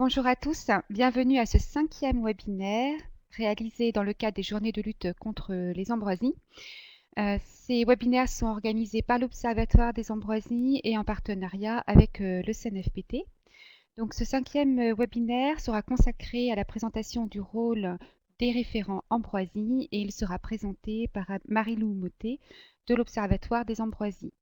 Bonjour à tous, bienvenue à ce 5e webinaire réalisé dans le cadre des journées de lutte contre les ambroisies. Ces webinaires sont organisés par l'Observatoire des ambroisies et en partenariat avec le CNFPT. Donc ce 5e webinaire sera consacré à la présentation du rôle des référents ambroisie et il sera présenté par Marie-Lou Mottet de l'Observatoire des ambroisies.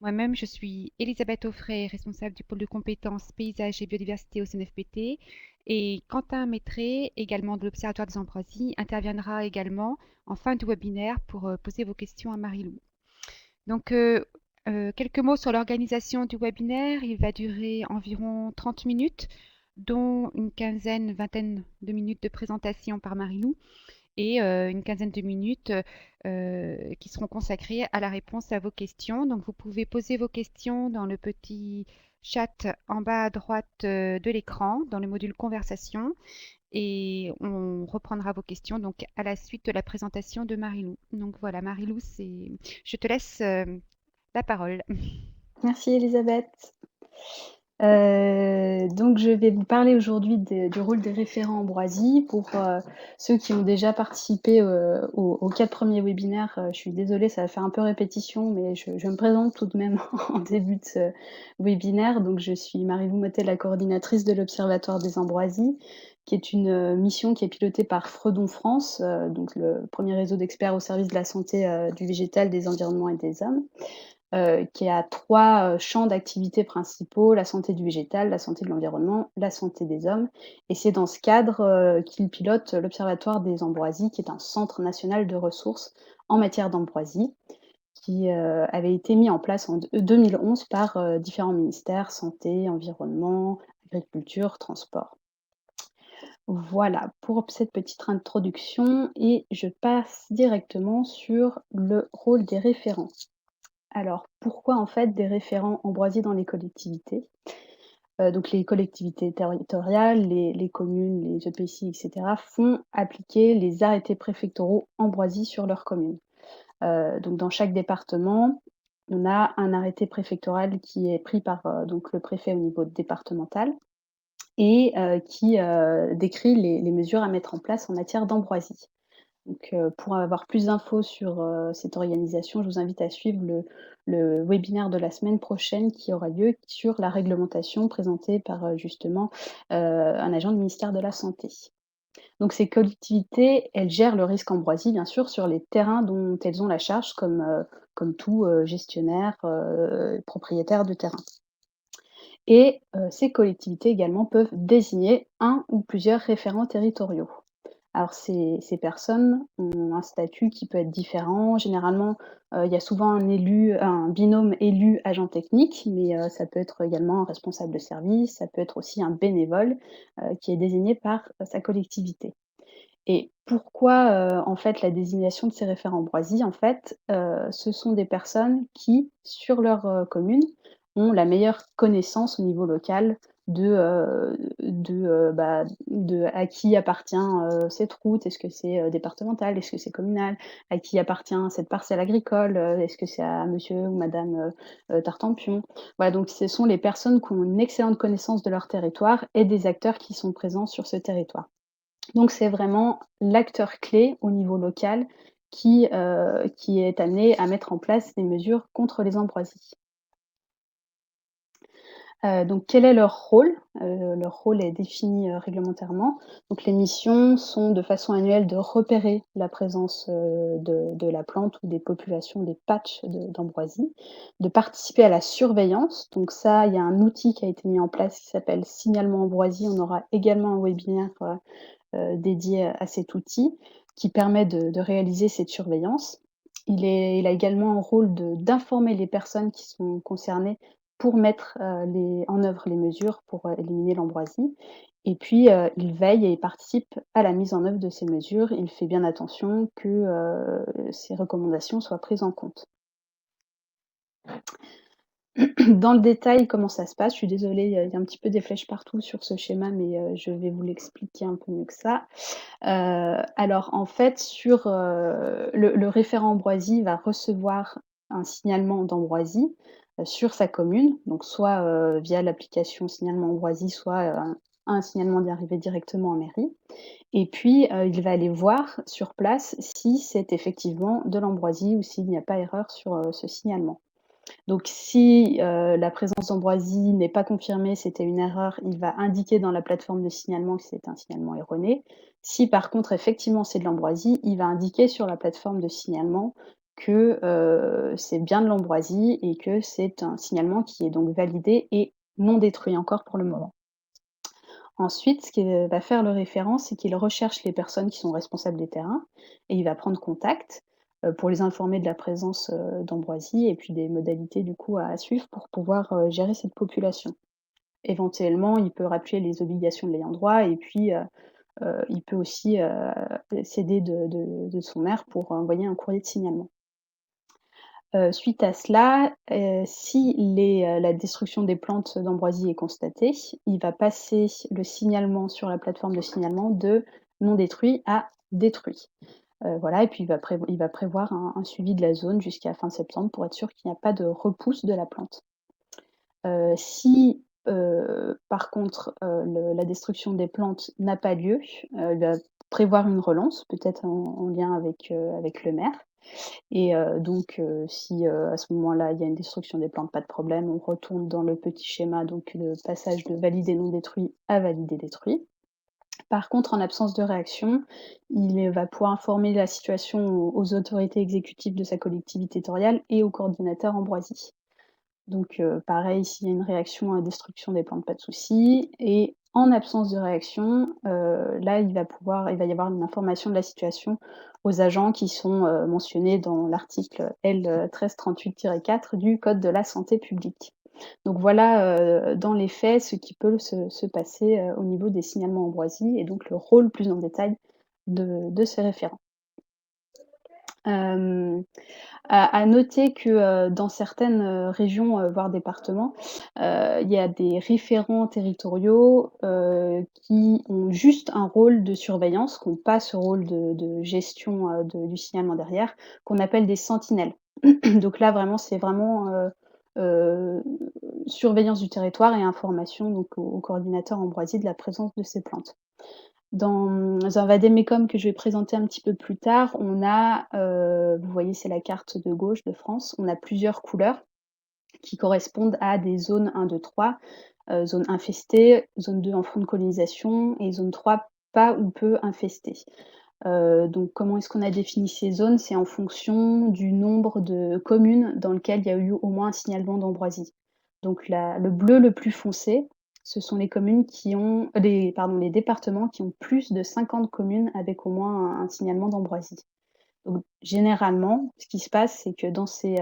Moi-même, je suis Elisabeth Offray, responsable du pôle de compétences paysages et biodiversité au CNFPT. Et Quentin Maîtré, également de l'Observatoire des ambroisies, interviendra également en fin du webinaire pour poser vos questions à Marie-Lou. Donc, quelques mots sur l'organisation du webinaire. Il va durer environ 30 minutes, dont une quinzaine, vingtaine de minutes de présentation par Marie-Lou et une quinzaine de minutes qui seront consacrées à la réponse à vos questions. Donc vous pouvez poser vos questions dans le petit chat en bas à droite de l'écran, dans le module conversation, et on reprendra vos questions donc à la suite de la présentation de Marie-Lou. Donc voilà, Marie-Lou, je te laisse la parole. Merci Elisabeth. Donc je vais vous parler aujourd'hui du rôle des référents ambroisie. Pour ceux qui ont déjà participé aux 4 premiers webinaires, je suis désolée, ça va faire un peu répétition, mais je me présente tout de même en début de ce webinaire. Donc je suis Marie-Lou Mottet, la coordinatrice de l'Observatoire des ambroisies, qui est une mission qui est pilotée par Fredon France, donc le premier réseau d'experts au service de la santé du végétal, des environnements et des hommes. Qui a 3 champs d'activité principaux: la santé du végétal, la santé de l'environnement, la santé des hommes. Et c'est dans ce cadre qu'il pilote l'Observatoire des ambroisies, qui est un centre national de ressources en matière d'ambroisie, qui avait été mis en place en 2011 par différents ministères: santé, environnement, agriculture, transport. Voilà pour cette petite introduction et je passe directement sur le rôle des référents. Alors, pourquoi en fait des référents ambroisie dans les collectivités? Donc les collectivités territoriales, les communes, les EPCI et cetera font appliquer les arrêtés préfectoraux ambroisie sur leur commune. Donc dans chaque département, on a un arrêté préfectoral qui est pris par, donc le préfet au niveau départemental et qui, décrit les mesures à mettre en place en matière d'ambroisie. Donc, pour avoir plus d'infos sur, cette organisation, je vous invite à suivre le webinaire de la semaine prochaine qui aura lieu sur la réglementation présentée par, justement, un agent du ministère de la Santé. Donc ces collectivités, elles gèrent le risque ambroisie, bien sûr, sur les terrains dont elles ont la charge comme tout, gestionnaire, propriétaire de terrain. Et ces collectivités également peuvent désigner un ou plusieurs référents territoriaux. Alors ces personnes ont un statut qui peut être différent. Généralement, il y a souvent un binôme élu-agent technique, mais ça peut être également un responsable de service, ça peut être aussi un bénévole, qui est désigné par, sa collectivité. Et pourquoi, en fait, la désignation de ces référents ambroisie? En fait, ce sont des personnes qui, sur leur, commune, ont la meilleure connaissance au niveau local de à qui appartient, cette route. Est-ce que c'est, départemental? Est-ce que c'est communal? À qui appartient cette parcelle agricole? Est-ce que c'est à monsieur ou madame, Tartempion? Voilà, donc ce sont les personnes qui ont une excellente connaissance de leur territoire et des acteurs qui sont présents sur ce territoire. Donc c'est vraiment l'acteur clé au niveau local qui est amené à mettre en place des mesures contre les ambroisies. Donc quel est leur rôle? Leur rôle est défini, réglementairement. Donc les missions sont de façon annuelle de repérer la présence, de la plante ou des populations, des patchs d'ambroisie, de participer à la surveillance. Donc ça, il y a un outil qui a été mis en place qui s'appelle Signalement ambroisie. On aura également un webinaire, dédié à cet outil qui permet de réaliser cette surveillance. Il a également un rôle d'informer les personnes qui sont concernées pour mettre, en œuvre les mesures pour, éliminer l'ambroisie et puis, il veille et participe à la mise en œuvre de ces mesures. Il fait bien attention que, ces recommandations soient prises en compte. Dans le détail, comment ça se passe? Je suis désolée, il y a un petit peu des flèches partout sur ce schéma, mais je vais vous l'expliquer un peu mieux que ça. Alors en fait sur, le référent ambroisie va recevoir un signalement d'ambroisie, sur sa commune, donc soit, via l'application Signalement ambroisie, soit, un signalement d'y arriver directement en mairie et puis, il va aller voir sur place si c'est effectivement de l'ambroisie ou s'il n'y a pas erreur sur, ce signalement. Donc si, la présence d'ambroisie n'est pas confirmée, c'était une erreur, il va indiquer dans la plateforme de signalement que c'est un signalement erroné. Si par contre effectivement c'est de l'ambroisie, il va indiquer sur la plateforme de signalement que, c'est bien de l'ambroisie et que c'est un signalement qui est donc validé et non détruit encore pour le moment. Ensuite, ce qu'il va faire le référent, c'est qu'il recherche les personnes qui sont responsables des terrains et il va prendre contact, pour les informer de la présence, d'ambroisie et puis des modalités du coup à suivre pour pouvoir, gérer cette population. Éventuellement, il peut rappeler les obligations de l'ayant droit et puis, il peut aussi, s'aider de son maire pour envoyer un courrier de signalement. Suite à cela, si la destruction des plantes d'ambroisie est constatée, il va passer le signalement sur la plateforme de signalement de non détruit à détruit. Voilà et puis il va prévoir un suivi de la zone jusqu'à fin septembre pour être sûr qu'il n'y a pas de repousse de la plante. Si, par contre, la destruction des plantes n'a pas lieu, il va prévoir une relance, peut-être en lien avec le maire et donc si, à ce moment-là, il y a une destruction des plantes, pas de problème, on retourne dans le petit schéma, donc le passage de validé non détruit à validé détruit. Par contre, en absence de réaction, il va pouvoir informer la situation aux autorités exécutives de sa collectivité territoriale et au coordinateur ambroisie. Donc pareil, s'il y a une réaction à la destruction des plantes, pas de souci et en absence de réaction, là, il va y avoir une information de la situation aux agents qui sont, mentionnés dans l'article L, 1338-4 du code de la santé publique. Donc voilà, dans les faits, ce qui peut se passer, au niveau des signalements ambroisie et donc le rôle plus en détail de ces référents. Hem à noter que, dans certaines, régions, voire départements, il y a des référents territoriaux, qui ont juste un rôle de surveillance, qui ont pas ce rôle de gestion, du signalement derrière, qu'on appelle des sentinelles. Donc là, vraiment, c'est vraiment, heu, surveillance du territoire et information donc au coordinateur ambroisie de la présence de ces plantes. Dans un vade-mecum que je vais présenter un petit peu plus tard, on a, vous voyez, c'est la carte de gauche de France, on a plusieurs couleurs qui correspondent à des zones 1, 2, 3, zone infestée, zone 2 en fond de colonisation et zone 3 pas ou peu infestée. Donc comment est-ce qu'on a défini ces zones? C'est en fonction du nombre de communes dans lequel il y a eu au moins un signalement d'ambroisie. Donc le bleu le plus foncé, ce sont les communes qui ont les départements qui ont plus de 50 communes avec au moins un signalement d'ambroisie. Donc généralement, ce qui se passe, c'est que dans ces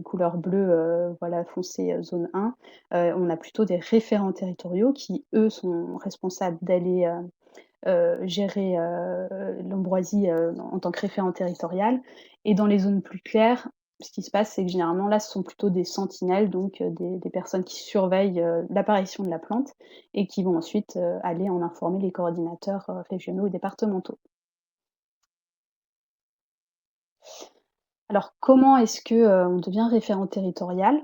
couleurs bleues, voilà foncé, zone 1, on a plutôt des référents territoriaux qui, eux, sont responsables d'aller, gérer, l'ambroisie, en tant que référent territorial et dans les zones plus claires, ce qui se passe, c'est que généralement là, ce sont plutôt des sentinelles, donc des personnes qui surveillent, l'apparition de la plante et qui vont ensuite, aller en informer les coordinateurs, régionaux et départementaux. Alors comment est-ce que, on devient référent territorial?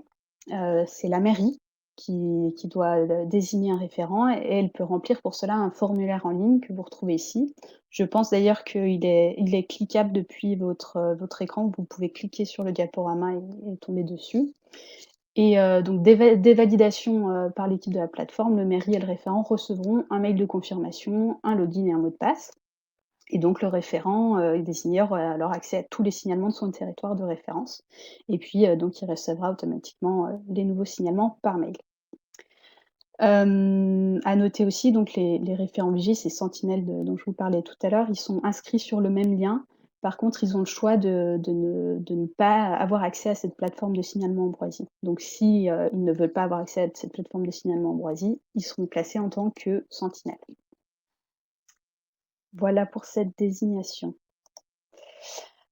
C'est la mairie qui doit, désigner un référent et elle peut remplir pour cela un formulaire en ligne que vous retrouvez ici. Je pense d'ailleurs qu'il est cliquable depuis votre écran. Vous pouvez cliquer sur le diaporama et tomber dessus et donc dès validation, par l'équipe de la plateforme, le mairie et le référent recevront un mail de confirmation, un login et un mot de passe. Et donc le référent, il désignera aura alors accès à tous les signalements de son territoire de référence et puis, donc il recevra automatiquement, les nouveaux signalements par mail. À noter aussi donc les référents vigies, ces sentinelles dont je vous parlais tout à l'heure, ils sont inscrits sur le même lien. Par contre, ils ont le choix de ne pas avoir accès à cette plateforme de signalement ambroisie. Donc si, ils ne veulent pas avoir accès à cette plateforme de signalement ambroisie, ils seront classés en tant que sentinelles. Voilà pour cette désignation.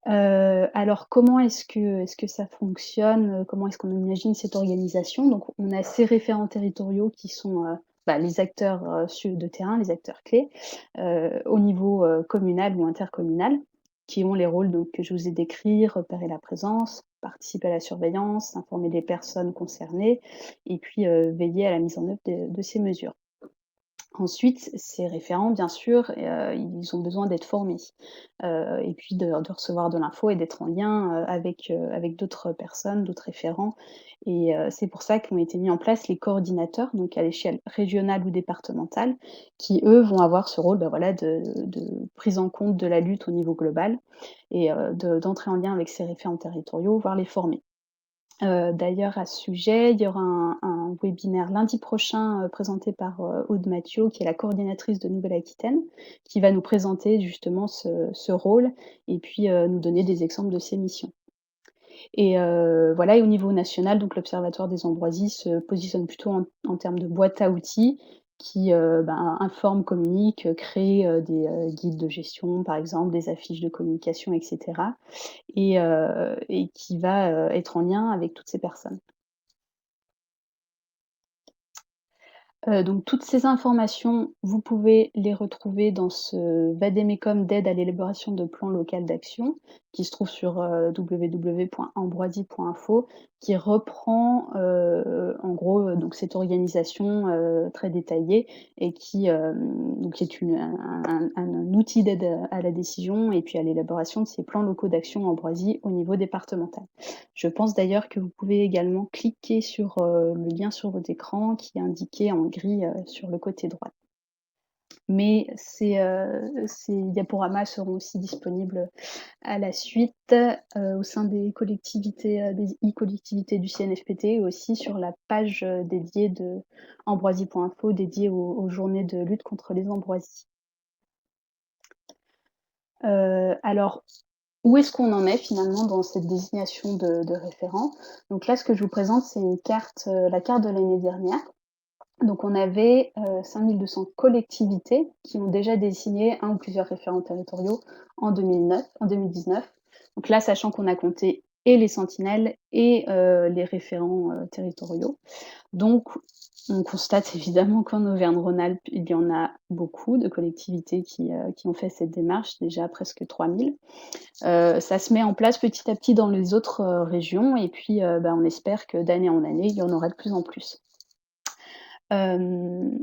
Alors comment est-ce que ça fonctionne? Comment est-ce qu'on imagine cette organisation? Donc on a ces référents territoriaux qui sont, les acteurs, de terrain, les acteurs clés, au niveau, communal ou intercommunal, qui ont les rôles donc que je vous ai décrits, repérer la présence, participer à la surveillance, informer les personnes concernées et puis, veiller à la mise en œuvre de ces mesures. Ensuite, ces référents, bien sûr, ils ont besoin d'être formés, et puis de recevoir de l'info et d'être en lien, avec d'autres personnes, d'autres référents et c'est pour ça qu'ont été mis en place les coordinateurs, donc à l'échelle régionale ou départementale, qui eux vont avoir ce rôle, bah, voilà, de prise en compte de la lutte au niveau global et d'entrer en lien avec ces référents territoriaux, voire les former. D'ailleurs à ce sujet, il y aura un webinaire lundi prochain, présenté par, Aude Mathiot, qui est la coordinatrice de Nouvelle-Aquitaine, qui va nous présenter justement ce rôle et puis, nous donner des exemples de ses missions. Et voilà et au niveau national, donc l'Observatoire des Ambroisies se positionne plutôt en termes de boîte à outils qui, ben, informe, communique, crée, des, guides de gestion par exemple, des affiches de communication et cetera et qui va, être en lien avec toutes ces personnes. Donc toutes ces informations, vous pouvez les retrouver dans ce Vademecum d'aide à l'élaboration de plans local d'action, qui se trouve sur, www.ambroisie.info, qui reprend, en gros, donc cette organisation, très détaillée et qui, donc est une un outil d'aide à la décision et puis à l'élaboration de ces plans locaux d'action Ambroisie au niveau départemental. Je pense d'ailleurs que vous pouvez également cliquer sur, le lien sur votre écran qui est indiqué en gris, sur le côté droit. Mais ces diaporamas seront aussi disponibles à la suite, au sein des collectivités, des e-collectivités du CNFPT et aussi sur la page, dédiée de ambroisie.info dédiée aux journées de lutte contre les ambroisies. Alors où est-ce qu'on en est finalement dans cette désignation de référents? Donc là, ce que je vous présente, c'est une carte, la carte de l'année dernière. Donc on avait, 5 200 collectivités qui ont déjà désigné un ou plusieurs référents territoriaux en 2019. Donc là, sachant qu'on a compté et les sentinelles et les référents, territoriaux. Donc, on constate évidemment qu'en Auvergne-Rhône-Alpes, il y en a beaucoup de collectivités qui ont fait cette démarche, déjà presque 3000. Ça se met en place petit à petit dans les autres, régions et puis, bah, on espère que d'année en année, il y en aura de plus en plus. Hem,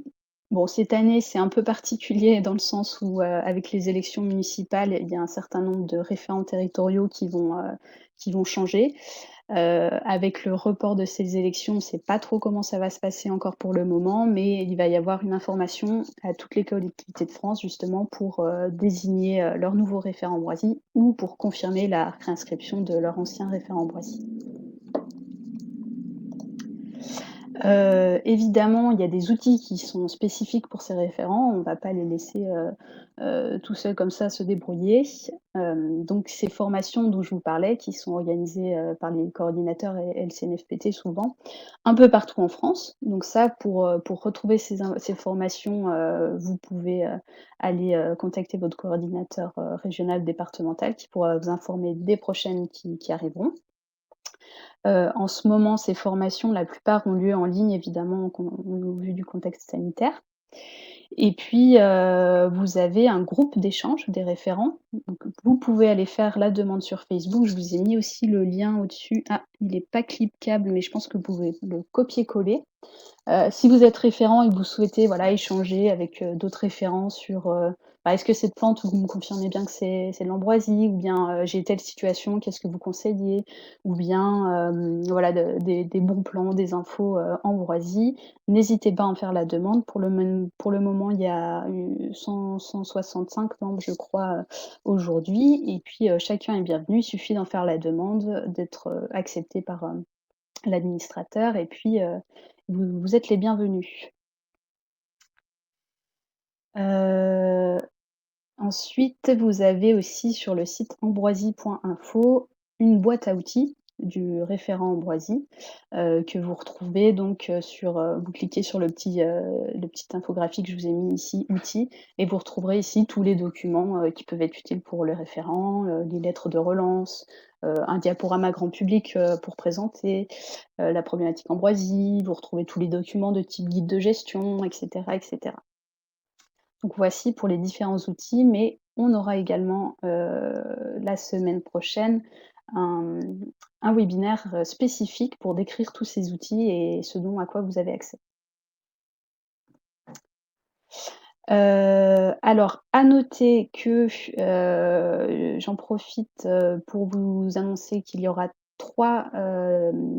bon, cette année, c'est un peu particulier dans le sens où, avec les élections municipales, il y a un certain nombre de référents territoriaux qui vont changer. Avec le report de ces élections, on ne sait pas trop comment ça va se passer encore pour le moment, mais il va y avoir une information à toutes les collectivités de France justement pour, désigner, leur nouveau référent Ambroisie ou pour confirmer la réinscription de leur ancien référent Ambroisie. Évidemment, il y a des outils qui sont spécifiques pour ces référents. On ne va pas les laisser, tout seuls comme ça se débrouiller. Donc ces formations dont je vous parlais, qui sont organisées, par les coordinateurs et le CNFPT souvent, un peu partout en France. Donc ça, pour retrouver ces formations, vous pouvez, aller, contacter votre coordinateur, régional, départemental qui pourra vous informer des prochaines qui arriveront. En ce moment, ces formations, la plupart ont lieu en ligne évidemment au vu du contexte sanitaire et puis, vous avez un groupe d'échange des référents. Donc vous pouvez aller faire la demande sur Facebook. Je vous ai mis aussi le lien au-dessus. Ah, il est pas cliquable, mais je pense que vous pouvez le copier-coller. Si vous êtes référent et que vous souhaitez, voilà, échanger avec, d'autres référents sur, bah, est-ce que cette plante, vous me confirmez bien que c'est de l'ambroisie? Ou bien, j'ai telle situation, qu'est-ce que vous conseillez? Ou bien, voilà, des bons plans, des infos, ambroisie. N'hésitez pas à en faire la demande. Pour le moment, il y a eu 165 membres, je crois, aujourd'hui et puis, chacun est bienvenu. Il suffit d'en faire la demande, d'être, accepté par, l'administrateur et puis, vous êtes les bienvenus. Heu, Ensuite, vous avez aussi sur le site ambroisie.info une boîte à outils du référent Ambroisie, que vous retrouvez donc, vous cliquez sur le petit infographie que je vous ai mis ici, outils et vous retrouverez ici tous les documents, qui peuvent être utiles pour le référent, les lettres de relance, un diaporama grand public, pour présenter, la problématique Ambroisie. Vous retrouvez tous les documents de type guide de gestion et cetera et cetera. Donc voici pour les différents outils, mais on aura également, la semaine prochaine un un webinaire, spécifique pour décrire tous ces outils et ce dont à quoi vous avez accès. Alors à noter que, j'en profite, pour vous annoncer qu'il y aura 3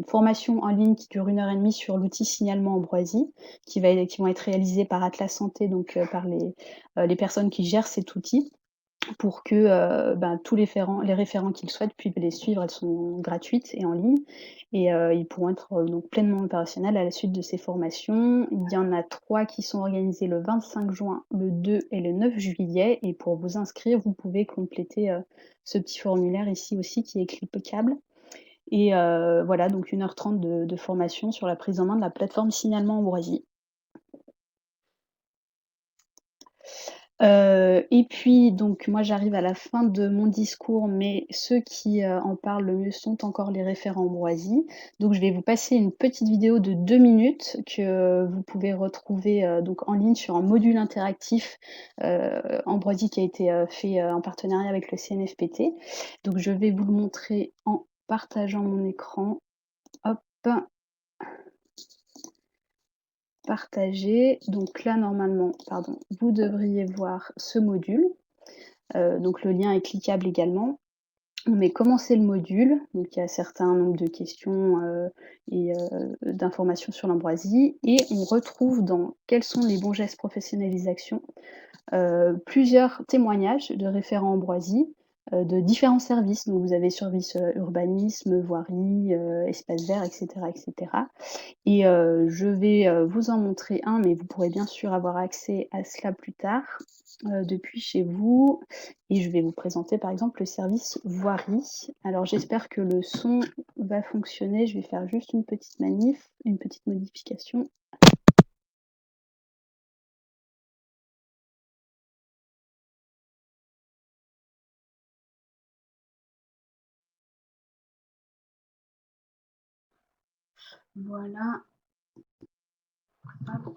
formations en ligne qui durent 1 heure et demie sur l'outil signalement Ambroisie, qui vont être réalisées par Atlas Santé, donc par les personnes qui gèrent cet outil pour que, ben, tous les référents qui le souhaitent puissent les suivre. Elles sont gratuites et en ligne et ils pourront être, donc pleinement opérationnels à la suite de ces formations. Il y en a 3 qui sont organisées le 25 juin, le 2 et le 9 juillet et pour vous inscrire, vous pouvez compléter, ce petit formulaire ici aussi qui est cliquable et voilà donc 1 h 30 de formation sur la prise en main de la plateforme signalement Ambroisie. Et puis donc moi j'arrive à la fin de mon discours, mais ceux qui, en parlent le mieux sont encore les référents Ambroisie. Donc je vais vous passer une petite vidéo de 2 minutes que vous pouvez retrouver, donc en ligne sur un module interactif, Ambroisie qui a été, fait, en partenariat avec le CNFPT. Donc je vais vous le montrer en partageant mon écran. Hop, partager. Donc là normalement, pardon, vous devriez voir ce module. Donc le lien est cliquable également. On met commencer le module, donc il y a un certain nombre de questions et d'informations sur l'ambroisie et on retrouve dans quels sont les bons gestes professionnalisation plusieurs témoignages de référents ambroisie de différents services. Donc vous avez service urbanisme, voirie, espace vert, etc. etc. Et je vais vous en montrer un, mais vous pourrez bien sûr avoir accès à cela plus tard depuis chez vous. Et je vais vous présenter par exemple le service voirie. Alors j'espère que le son va fonctionner. Je vais faire juste une petite manif, une petite modification. Voilà. Hop.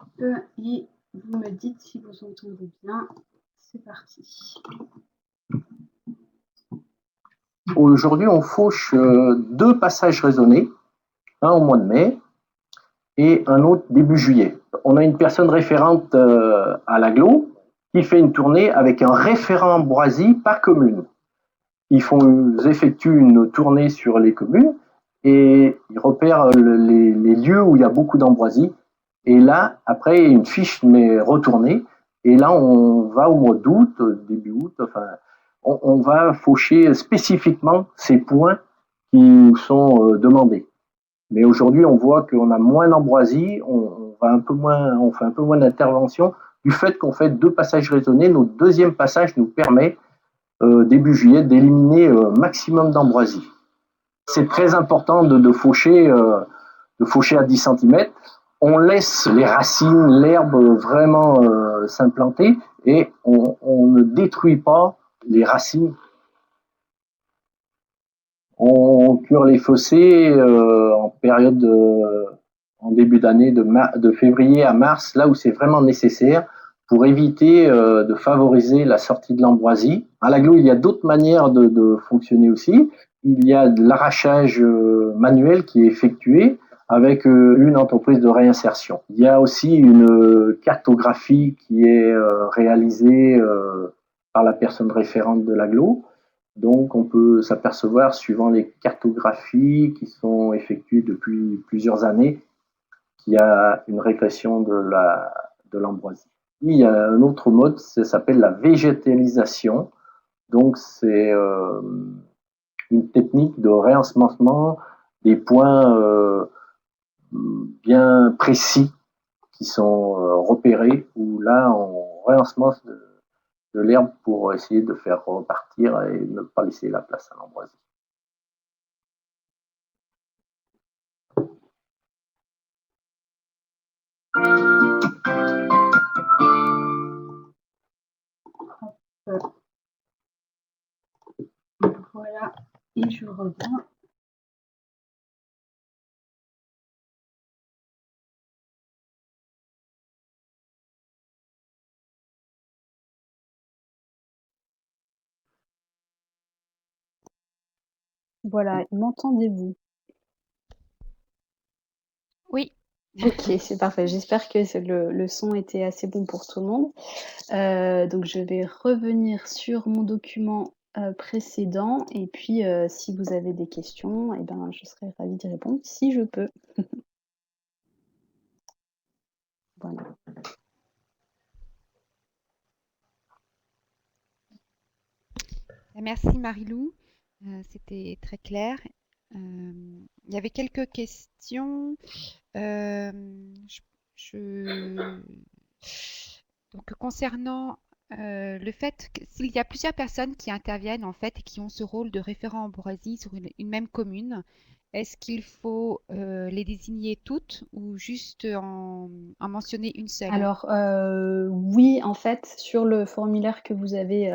Et vous me dites si vous entendez bien. C'est parti. Aujourd'hui, on fauche 2 passages raisonnés, un au mois de mai et un autre début juillet. On a une personne référente à l'agglo qui fait une tournée avec un référent Ambroisie par commune. Ils effectuent une tournée sur les communes et ils repèrent les lieux où il y a beaucoup d'ambroisie. Et là, après, une fiche m'est retournée. Et là, on va au mois d'août, début août, enfin, on va faucher spécifiquement ces points qui sont demandés. Mais aujourd'hui, on voit qu'on a moins d'ambroisie, on fait un peu moins d'intervention du fait qu'on fait 2 passages raisonnés. Notre deuxième passage nous permet début juillet d'éliminer maximum d'ambroisie. C'est très important de faucher à 10 cm. On laisse les racines, l'herbe vraiment s'implanter et on ne détruit pas les racines. On cure les fossés en période en début d'année de février à mars, là où c'est vraiment nécessaire pour éviter de favoriser la sortie de l'ambroisie. À l'agglo, il y a d'autres manières de fonctionner aussi. Il y a de l'arrachage manuel qui est effectué avec une entreprise de réinsertion. Il y a aussi une cartographie qui est réalisée par la personne référente de l'agglo. Donc, on peut s'apercevoir, suivant les cartographies qui sont effectuées depuis plusieurs années, qu'il y a une régression de l'ambroisie. Il y a un autre mode, ça s'appelle la végétalisation. Donc, c'est une technique de réensemencement des points bien précis qui sont repérés, où là, on réensemence de l'herbe pour essayer de faire repartir et ne pas laisser la place à l'ambroisie. Voilà, et je reviens. Voilà, m'entendez-vous? Oui, OK, c'est parfait. J'espère que le son était assez bon pour tout le monde. Donc je vais revenir sur mon document, précédent et puis, si vous avez des questions et ben, je serai ravie d'y répondre si je peux. Voilà. Merci Marilou. C'était très clair. Il y avait quelques questions. Euh, je, je- Donc, concernant le fait que s'il y a plusieurs personnes qui interviennent en fait et qui ont ce rôle de référent ambroisie sur une même commune, est-ce qu'il faut les désigner toutes ou juste en mentionner une seule? Alors, oui, en fait, sur le formulaire que vous avez,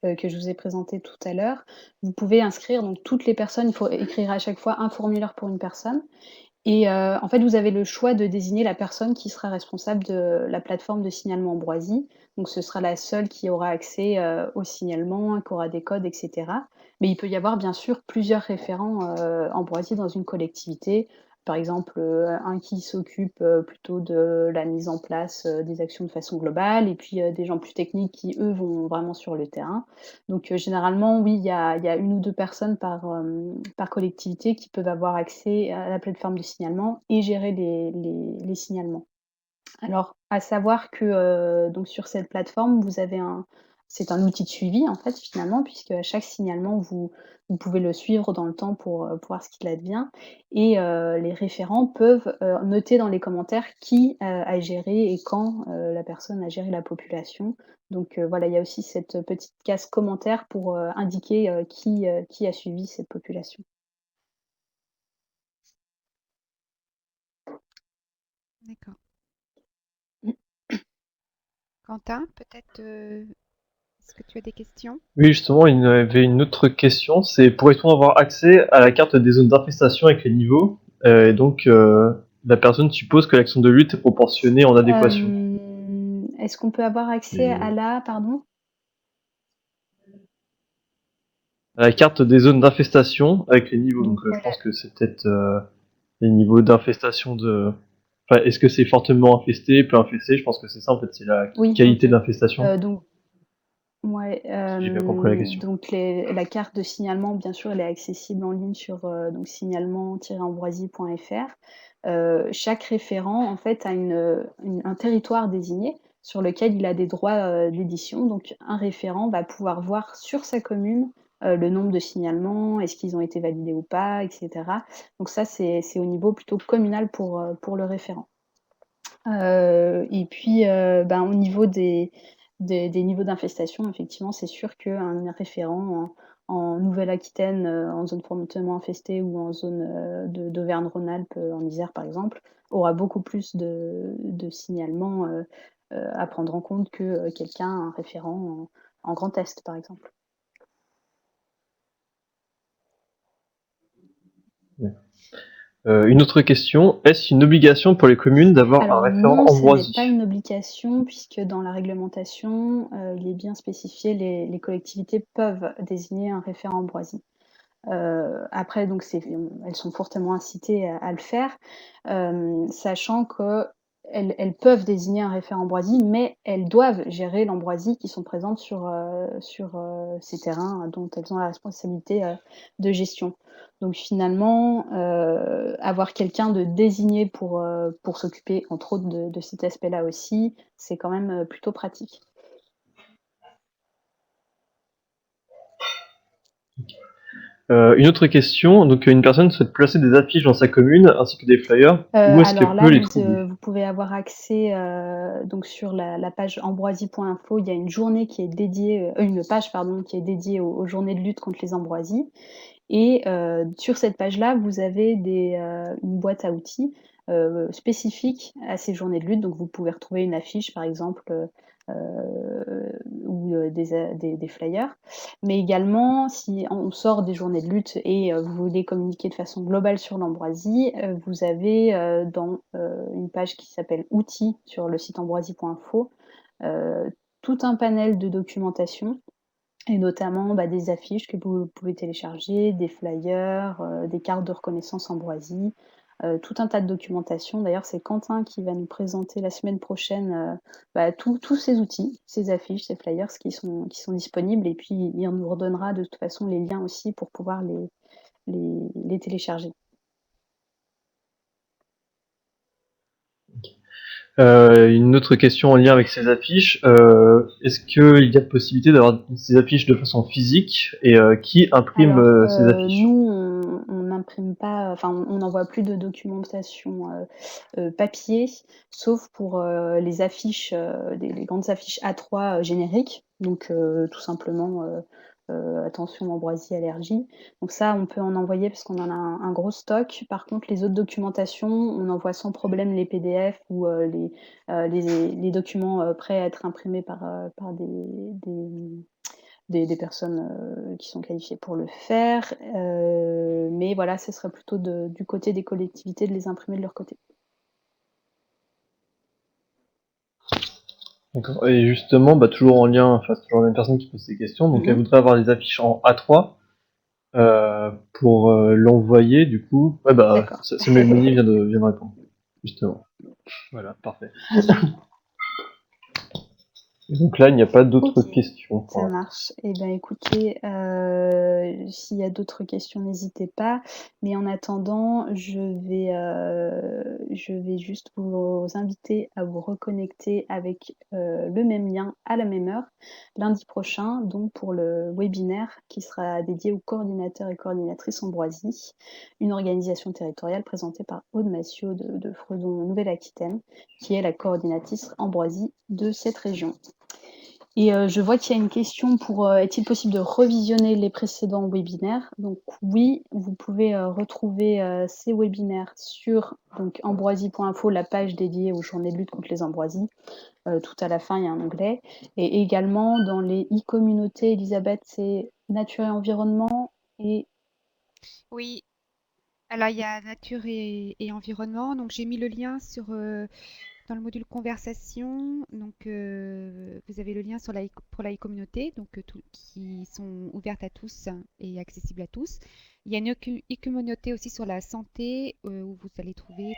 que je vous ai présenté tout à l'heure, vous pouvez inscrire donc toutes les personnes. Il faut écrire à chaque fois un formulaire pour une personne. Et en fait, vous avez le choix de désigner la personne qui sera responsable de la plateforme de signalement Ambroisie. Donc ce sera la seule qui aura accès, au signalement, qui aura des codes et cetera. Mais il peut y avoir bien sûr plusieurs référents, Ambroisie dans une collectivité. Par exemple, un qui s'occupe, plutôt de la mise en place, des actions de façon globale et puis, des gens plus techniques qui, eux, vont vraiment sur le terrain. Donc, généralement, oui, il y a 1 ou 2 personnes par collectivité qui peuvent avoir accès à la plateforme de signalement et gérer les signalements. Alors, à savoir que, donc sur cette plateforme, vous avez c'est un outil de suivi, en fait, finalement, puisque à chaque signalement, vous pouvez le suivre dans le temps pour voir ce qu'il advient et les référents peuvent, noter dans les commentaires qui, a géré et quand, la personne a géré la population. Donc, voilà, il y a aussi cette petite case commentaire pour, indiquer, qui a suivi cette population. D'accord. Quentin, peut-être, est-ce que tu as des questions? Oui, justement, il y avait une autre question, c'est pourrait-on avoir accès à la carte des zones d'infestation avec les niveaux? Et donc, la personne suppose que l'action de lutte est proportionnée en adéquation. Est-ce qu'on peut avoir accès à Et la pardon? à la carte des zones d'infestation avec les niveaux, donc Donc je voilà. pense que c'est peut-être les niveaux d'infestation de... Enfin, est-ce que c'est fortement infesté, peu infesté? Je pense que c'est ça, en fait, c'est la Oui, qualité OK. d'infestation, Donc ouais, si j'ai bien compris la question. donc la carte de signalement, bien sûr, elle est accessible en ligne sur, donc signalement-ambroisie.fr. Chaque référent, en fait, a un territoire désigné sur lequel il a des droits, d'édition. Donc un référent va pouvoir voir sur sa commune, le nombre de signalements, est-ce qu'ils ont été validés ou pas et cetera. Donc ça, c'est au niveau plutôt communal pour le référent. Et puis, ben, au niveau des niveaux d'infestation, effectivement, c'est sûr qu'un référent en Nouvelle-Aquitaine, en zone fortement infestée ou en zone, d'Auvergne-Rhône-Alpes, en Isère, par exemple, aura beaucoup plus de signalements, à prendre en compte que, un référent en Grand Est, par exemple. Ouais. Une autre question, est-ce une obligation pour les communes d'avoir un Alors référent non, ce n'est pas Ambroisie? une obligation puisque dans la réglementation, il est bien spécifié, les collectivités peuvent désigner un référent Ambroisie. Après donc elles sont fortement incitées à le faire, sachant qu'elles peuvent désigner un référent Ambroisie, mais elles doivent gérer l'ambroisie qui sont présentes sur ces terrains dont elles ont la responsabilité, de gestion. Donc finalement, avoir quelqu'un de désigné pour s'occuper entre autres de cet aspect-là aussi, c'est quand même, plutôt pratique. Une autre question, donc une personne souhaite placer des affiches dans sa commune ainsi que des flyers. Où est-ce Alors qu'elle là, peut les trouver? vous pouvez avoir accès, donc sur la page ambroisie.info, il y a une journée qui est dédiée, une page pardon, qui est dédiée aux journées de lutte contre les ambroisies et sur cette page-là, vous avez une boîte à outils, spécifique à ces journées de lutte. Donc vous pouvez retrouver une affiche par exemple, ou des flyers. Mais également, si on sort des journées de lutte et vous voulez communiquer de façon globale sur l'ambroisie, vous avez, dans, une page qui s'appelle outils sur le site ambroisie.info, tout un panel de documentation et notamment, bah, des affiches que vous pouvez télécharger, des flyers, des cartes de reconnaissance ambroisie, tout un tas de documentation. D'ailleurs, c'est Quentin qui va nous présenter la semaine prochaine tous ces outils, ces affiches, ces flyers qui sont disponibles. Et puis, il nous redonnera de toute façon les liens aussi pour pouvoir les télécharger. Une autre question en lien avec ces affiches, est-ce qu'il y a possibilité d'avoir ces affiches de façon physique et qui imprime Alors, ces affiches? nous, on n'imprime pas, enfin, on n'envoie plus de documentation papier, sauf pour les affiches, les grandes affiches A3 génériques. Donc, tout simplement, attention ambroisie, allergie. Donc ça, on peut en envoyer parce qu'on en a un gros stock. Par contre, les autres documentations, on envoie sans problème les PDF ou les documents prêts à être imprimés par des personnes qui sont qualifiées pour le faire. Mais voilà, ce serait plutôt du côté des collectivités de les imprimer de leur côté. D'accord. Et justement, bah, toujours en lien, enfin, c'est toujours la même personne qui pose ces questions, donc elle voudrait avoir des affiches en A3 pour l'envoyer, du coup. Ouais, bah, D'accord. c'est Mélanie vient de répondre, justement. Voilà, parfait. Et donc là, il n'y a pas d'autres Ok, questions. ça marche. Eh ben, écoutez, s'il y a d'autres questions, n'hésitez pas. Mais en attendant, je vais juste vous inviter à vous reconnecter avec le même lien à la même heure, lundi prochain, donc pour le webinaire qui sera dédié aux coordinateurs et coordinatrices Ambroisie, une organisation territoriale présentée par Aude Massiot de Fredon Nouvelle-Aquitaine, qui est la coordinatrice Ambroisie de cette région. Et je vois qu'il y a une question pour est-il possible de revisionner les précédents webinaires? Donc oui, vous pouvez retrouver ces webinaires sur donc ambroisie.info, la page dédiée aux journées de lutte contre les ambroisies. Tout à la fin, il y a un onglet. Et également dans les e-communautés, Elisabeth, c'est nature et environnement. Et Oui, alors il y a nature et environnement. Donc j'ai mis le lien dans le module conversation. Donc vous avez le lien pour la e-communauté, donc qui sont ouvertes à tous et accessibles à tous. Il y a une e-communauté aussi sur la santé où vous allez trouver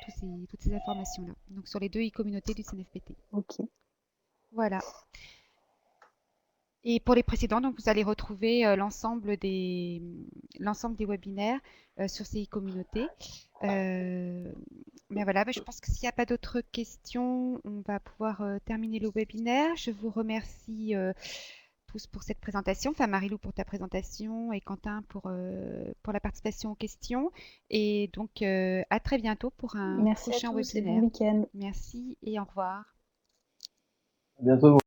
toutes ces informations-là. Donc sur les deux e-communautés du CNFPT. ok. Voilà. Et pour les précédents, donc vous allez retrouver l'ensemble des webinaires sur ces communautés. Mais voilà, je pense que s'il n'y a pas d'autres questions, on va pouvoir terminer le webinaire. Je vous remercie tous pour cette présentation, enfin Marilou pour ta présentation et Quentin pour la participation aux questions. Et donc à très bientôt pour un Merci à prochain tous et bon webinaire. week-end. Merci et au revoir. À bientôt.